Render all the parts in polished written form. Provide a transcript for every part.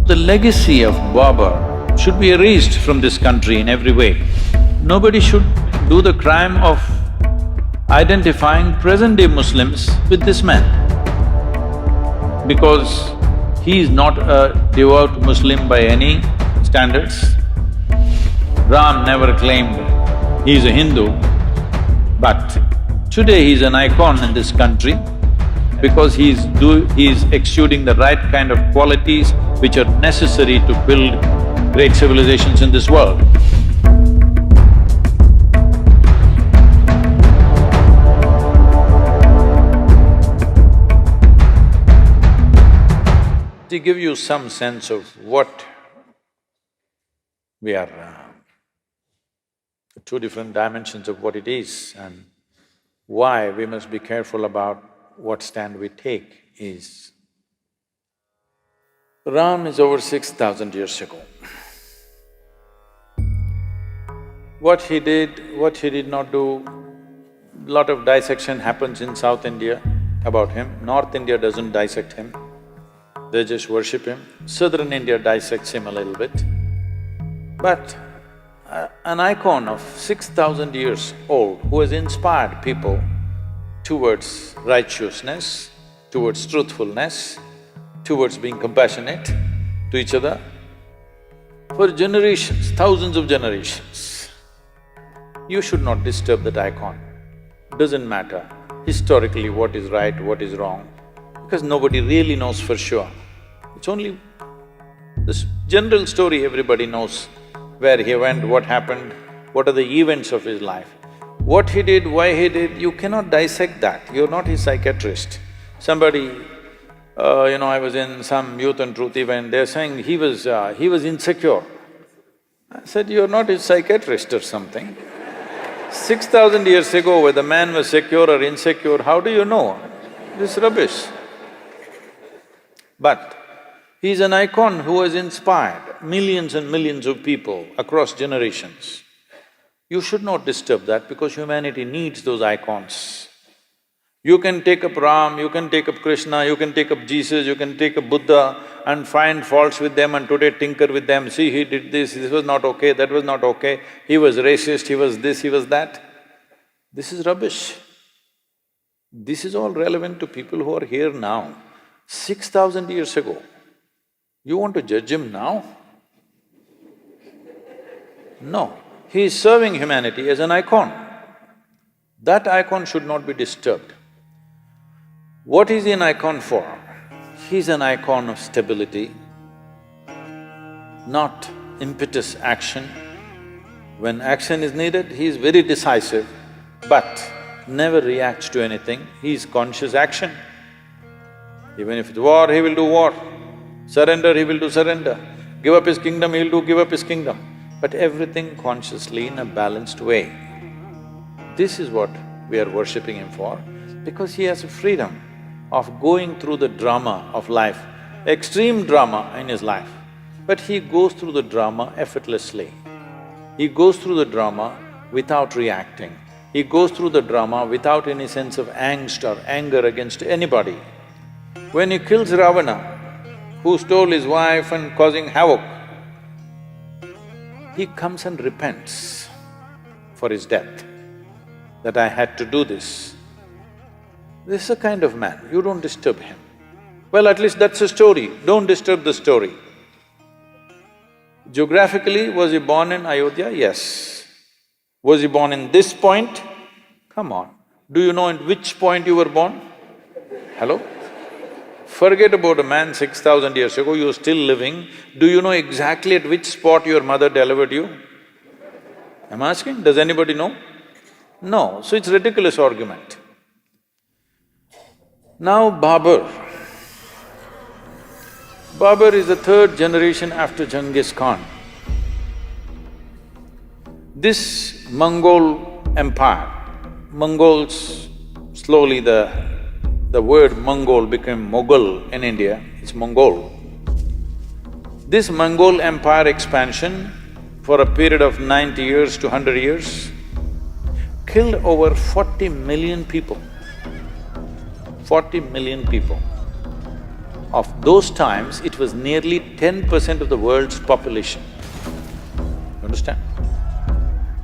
The legacy of Babur should be erased from this country in every way. Nobody should do the crime of identifying present-day Muslims with this man, because he is not a devout Muslim by any standards. Ram never claimed he is a Hindu, but today he is an icon in this country because he is exuding the right kind of qualities which are necessary to build great civilizations in this world. To give you some sense of what we are… two different dimensions of what it is and why we must be careful about what stand we take is… Ram is over 6,000 years ago. What he did, what he did not do, lot of dissection happens in South India about him. North India doesn't dissect him, they just worship him. Southern India dissects him a little bit. But an icon of 6,000 years old who has inspired people towards righteousness, towards truthfulness, towards being compassionate to each other for generations, thousands of generations. You should not disturb that icon. Doesn't matter historically what is right, what is wrong, because nobody really knows for sure. It's only this general story everybody knows, where he went, what happened, what are the events of his life. What he did, why he did, you cannot dissect that, you're not his psychiatrist. Somebody, I was in some Youth and Truth event, they're saying he was insecure. I said, you're not his psychiatrist or something. 6,000 years ago, whether man was secure or insecure, how do you know? This is rubbish. But he's an icon who has inspired millions and millions of people across generations. You should not disturb that because humanity needs those icons. You can take up Ram, you can take up Krishna, you can take up Jesus, you can take up Buddha and find faults with them and today tinker with them. See, he did this was not okay, that was not okay, he was racist, he was this, he was that. This is rubbish. This is all relevant to people who are here now. 6,000 years ago, you want to judge him now? No, he is serving humanity as an icon. That icon should not be disturbed. What is he an icon for? He's an icon of stability, not impetus action. When action is needed, he is very decisive, but never reacts to anything, he is conscious action. Even if it's war, he will do war. Surrender, he will do surrender. Give up his kingdom, he will do give up his kingdom. But everything consciously in a balanced way. This is what we are worshipping him for, because he has a freedom of going through the drama of life, extreme drama in his life. But he goes through the drama effortlessly. He goes through the drama without reacting. He goes through the drama without any sense of angst or anger against anybody. When he kills Ravana, who stole his wife and causing havoc, he comes and repents for his death, that I had to do this. This is a kind of man, you don't disturb him. Well, at least that's a story, don't disturb the story. Geographically, was he born in Ayodhya? Yes. Was he born in this point? Come on, do you know in which point you were born? Hello? Forget about a man 6,000 years ago, you're still living. Do you know exactly at which spot your mother delivered you? I'm asking, does anybody know? No, so it's ridiculous argument. Now Babur. Babur is the third generation after Genghis Khan. This Mongol empire, Mongols, slowly the word Mongol became Mughal in India, it's Mongol. This Mongol empire expansion for a period of 90 years to 100 years killed over 40 million people. 40 million people. Of those times, it was nearly 10% of the world's population. You understand?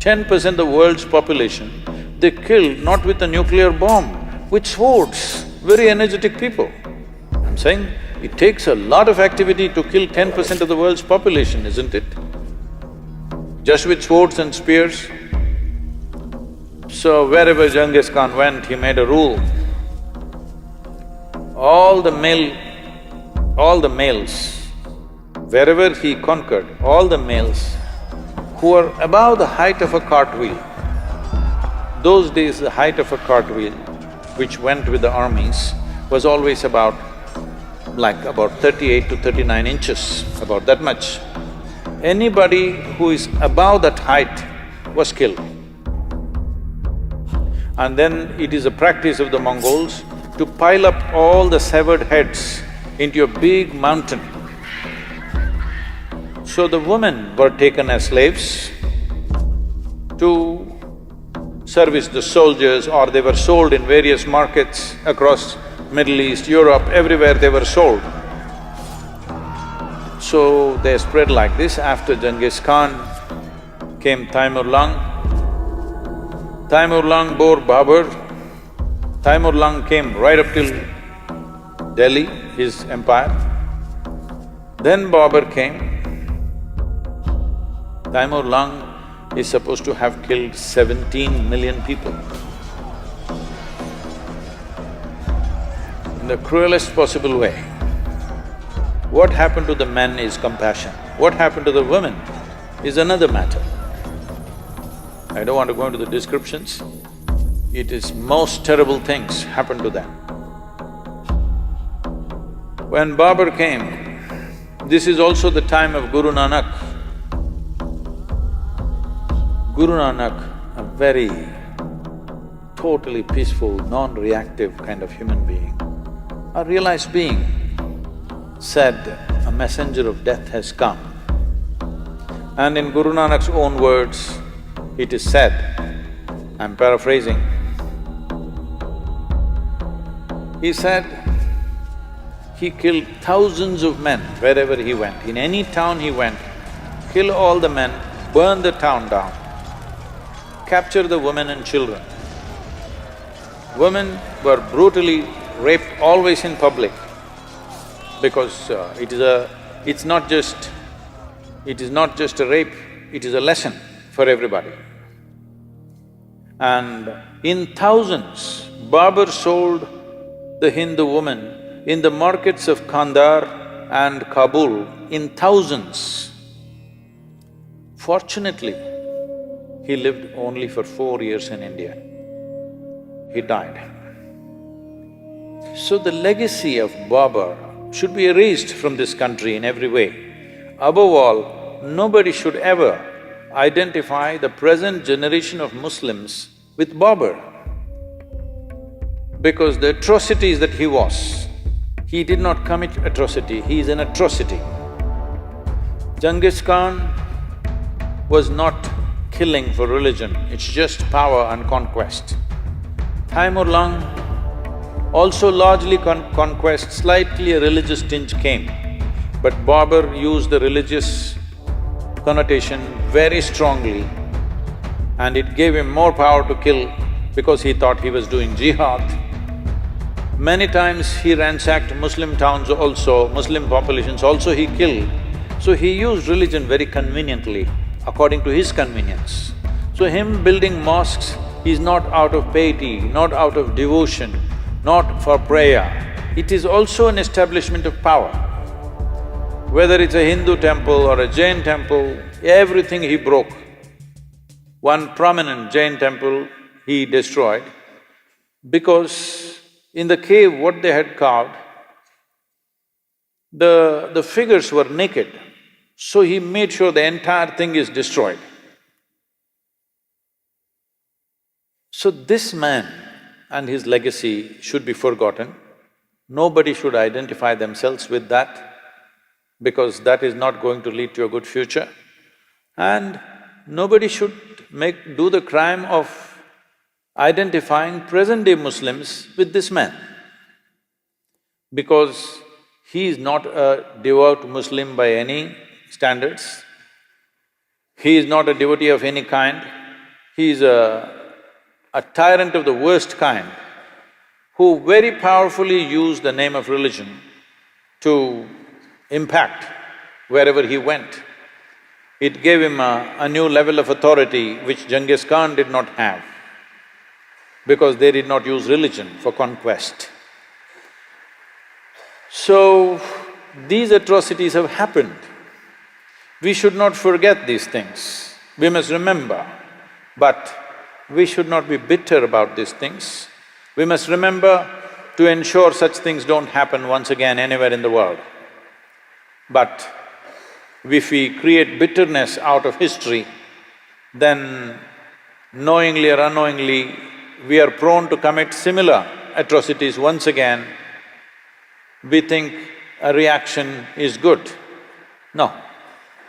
10% of the world's population, they killed not with a nuclear bomb, with swords, very energetic people. I'm saying it takes a lot of activity to kill 10% of the world's population, isn't it? Just with swords and spears. So wherever Genghis Khan went, he made a rule. All the males, wherever he conquered, all the males who were above the height of a cartwheel, those days the height of a cartwheel, which went with the armies, was always about 38 to 39 inches, about that much. Anybody who is above that height was killed. And then it is a practice of the Mongols to pile up all the severed heads into a big mountain. So the women were taken as slaves to service the soldiers, or they were sold in various markets across Middle East, Europe, everywhere they were sold. So they spread like this. After Genghis Khan came Taimur-Lung. Taimur-Lung bore Babur. Taimur-Lung came right up till Delhi, his empire. Then Babur came. Taimur-Lung is supposed to have killed 17 million people. In the cruelest possible way. What happened to the men is compassion. What happened to the women is another matter. I don't want to go into the descriptions. It is most terrible things happened to them. When Babur came, this is also the time of Guru Nanak. Guru Nanak, a very totally peaceful, non-reactive kind of human being, a realized being, said, "A messenger of death has come." And in Guru Nanak's own words, it is said, I'm paraphrasing, he said, he killed thousands of men wherever he went. In any town he went, kill all the men, burn the town down, capture the women and children. Women were brutally raped always in public, because it is not just a rape, it is a lesson for everybody. And in thousands, Babur sold the Hindu woman in the markets of Kandahar and Kabul in thousands. Fortunately, he lived only for 4 years in India. He died. So the legacy of Babur should be erased from this country in every way. Above all, nobody should ever identify the present generation of Muslims with Babur, because the atrocities that he did not commit atrocity, he is an atrocity. Genghis Khan was not killing for religion, it's just power and conquest. Taimur-Lung also largely conquest, slightly a religious tinge came, but Babur used the religious connotation very strongly, and it gave him more power to kill because he thought he was doing jihad. Many times he ransacked Muslim towns also, Muslim populations also he killed. So he used religion very conveniently, according to his convenience. So him building mosques is not out of piety, not out of devotion, not for prayer. It is also an establishment of power. Whether it's a Hindu temple or a Jain temple, everything he broke. One prominent Jain temple he destroyed because in the cave what they had carved, the figures were naked, so he made sure the entire thing is destroyed. So this man and his legacy should be forgotten. Nobody should identify themselves with that, because that is not going to lead to a good future. And nobody should do the crime of identifying present-day Muslims with this man, because He is not a devout Muslim by any standards. He is not a devotee of any kind. He is a tyrant of the worst kind who very powerfully used the name of religion to impact wherever he went. It gave him a new level of authority which Genghis Khan did not have, because they did not use religion for conquest. So, these atrocities have happened. We should not forget these things. We must remember, but we should not be bitter about these things. We must remember to ensure such things don't happen once again anywhere in the world. But if we create bitterness out of history, then knowingly or unknowingly, we are prone to commit similar atrocities once again. We think a reaction is good. No,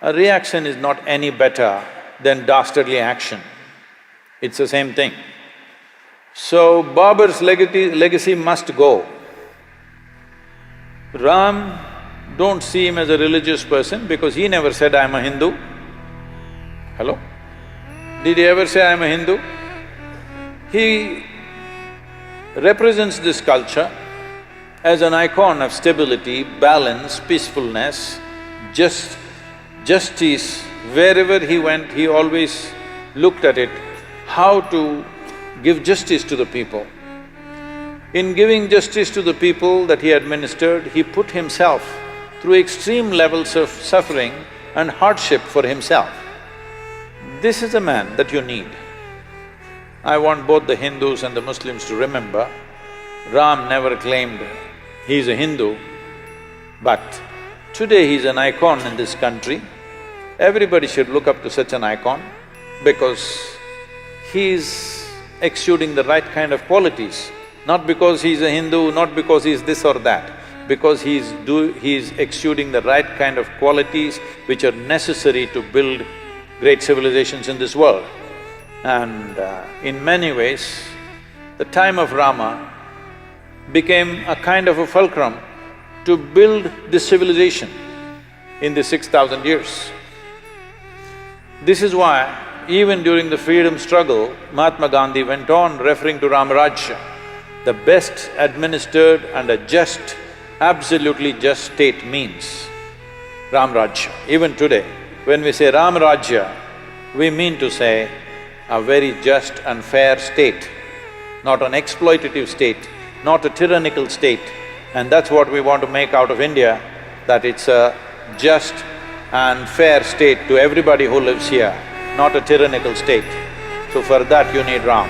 a reaction is not any better than dastardly action. It's the same thing. So, Babur's legacy must go. Ram, don't see him as a religious person because he never said, "I'm a Hindu." Hello? Did he ever say, "I'm a Hindu"? He represents this culture as an icon of stability, balance, peacefulness, justice. Wherever he went, he always looked at it, how to give justice to the people. In giving justice to the people that he administered, he put himself through extreme levels of suffering and hardship for himself. This is a man that you need. I want both the Hindus and the Muslims to remember, Ram never claimed he's a Hindu, but today he's an icon in this country. Everybody should look up to such an icon because he's exuding the right kind of qualities, not because he's a Hindu, not because he's this or that, because he's exuding the right kind of qualities which are necessary to build great civilizations in this world. And in many ways, the time of Rama became a kind of a fulcrum to build this civilization in the 6,000 years. This is why even during the freedom struggle, Mahatma Gandhi went on referring to Ram Rajya, the best administered and a just, absolutely just state means Ram Rajya. Even today, when we say Ram Rajya, we mean to say a very just and fair state, not an exploitative state, not a tyrannical state. And that's what we want to make out of India, that it's a just and fair state to everybody who lives here, not a tyrannical state. So for that you need Ram.